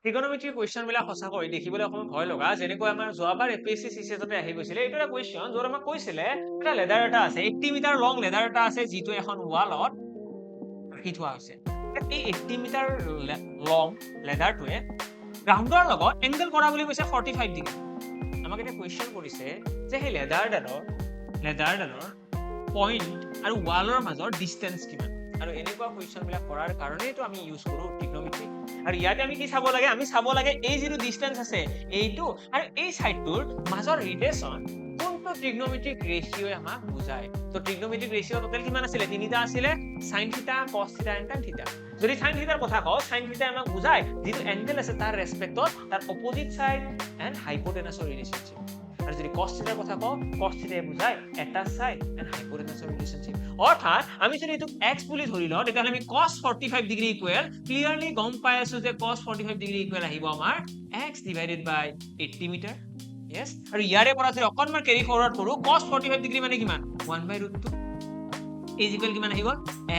ট্ৰিগনমেট্ৰি question বিলাক সঁচাকৈ দেখিবলৈ অকমান ভয় লগা যেনেকৈ আমাৰ যোৱাবাৰ এপিএছচি চিচিএছতে আহি গৈছিলে এইটো এটা কুৱেশ্যন য'ত আমাক কৈছিলে এটা লেডাৰ এটা আছে 80 মিটাৰ লং লেডাৰ এটা আছে যিটো এখন ৱালত ৰাখি থোৱা হৈছে এই 80 মিটাৰ লং লেডাৰটোৱে গ্ৰাউণ্ডৰ লগত এংগল কৰা বুলি কৈছে 45 ডিগ্ৰী আমাক এটা কুৱেশ্যন কৰিছে যে সেই লেডাৰডালৰ পইণ্ট আৰু ৱালৰ মাজৰ ডিষ্টেন্স কিমান আৰু এনেকুৱা কুৱেশ্যন বিলাক কৰাৰ কাৰণেইটো আমি ইউজ কৰো ট্ৰিগনমেট্ৰি আৰু ইয়াতে আমি কি চাব লাগে আমি চাব লাগে এই যিটো ডিষ্টেন্স আছে এইটো আৰু এই সাইডটোৰ মাজৰ ৰিলেশ্যন কোনটো ট্ৰিগনমেট্ৰিক ৰেশিঅ'ই আমাক বুজায় তো ট্ৰিগনমেট্ৰিক ৰেশিঅ' টোটাল কিমান আছিলে তিনিটা আছিলে sin θ cos θ and tan θ যদি sin θ ৰ কথা কও sin θ আমাক বুজায় যিটো এংগল আছে তাৰ ৰেসপেক্টত তাৰ অপোজিট সাইড এন্ড হাইপোটেনাছৰ ৰিলেশনশিপ আৰু যদি cos θ ৰ কথা কও cos θ বুজায় এটা সাইড এন্ড হাইপোটেনাছৰ ৰিলেশনশিপ অৰ্থাৎ আমি যদি এটো x বুলি ধৰি লও তেতিয়া আমি cos 45 ডিগ্ৰী ইকুৱেল ক্লিয়াৰলি গম পাই আছো যে cos 45 ডিগ্ৰী ইকুৱেল আহিব আমাৰ x ডিভাইডেড বাই 80 মিটাৰ yes আৰু ইয়াৰে পৰা যদি অকনমান কেৰি ফৰৱাৰ্ড কৰো cos 45 ডিগ্ৰী মানে কিমান 1/√2 is equal কিমান আহি গল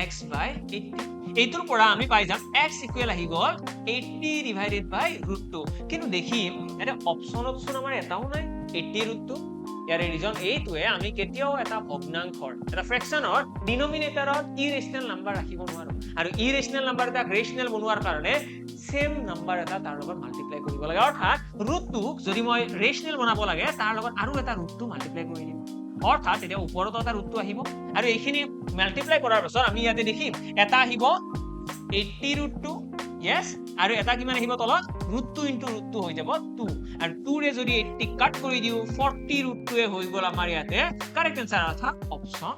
x by 80 এইটোৰ পৰা আমি পাই যাম x ইকুৱেল আহি গল 80 ডিভাইডেড বাই √2 কিন্তু দেখিম এটা অপচনত চোন আমাৰ এটাও নাই 80 √2 ইয়াৰে ৰিজন এইটোৱে আমি কেতিয়াও এটা ভগ্নাংশৰ এটা ফ্ৰেকশনৰ ডিনোমিনেটৰত ইৰেশনাল নাম্বাৰ ৰাখিব নোৱাৰো আৰু ইৰেশনাল নাম্বাৰ এটা ৰেশনাল বনোৱাৰ কাৰণে সেম নাম্বাৰ এটা তাৰ লগত মাল্টিপ্লাই কৰিব লাগে অৰ্থাৎ √2 যদি মই ৰেশনাল বনাব লাগে তাৰ লগত আৰু এটা √2 মাল্টিপ্লাই কৰি দিম অৰ্থাৎ এটা ওপৰত এটা √2 আহিব আৰু এইখিনি মাল্টিপ্লাই কৰাৰ পাছত আমি ইয়াতে দেখিম এটা আহিব 80 √2 yes আৰু এটা কিমান আহিব তলত √2 * √2 হৈ যাব 2 আৰু 2 ৰে যদি 80 কাট কৰি দিও 40 √2 এ হৈ গল আমাৰ ইয়াতে কাৰেক্ট आंसर অৰ্থাৎ অপচন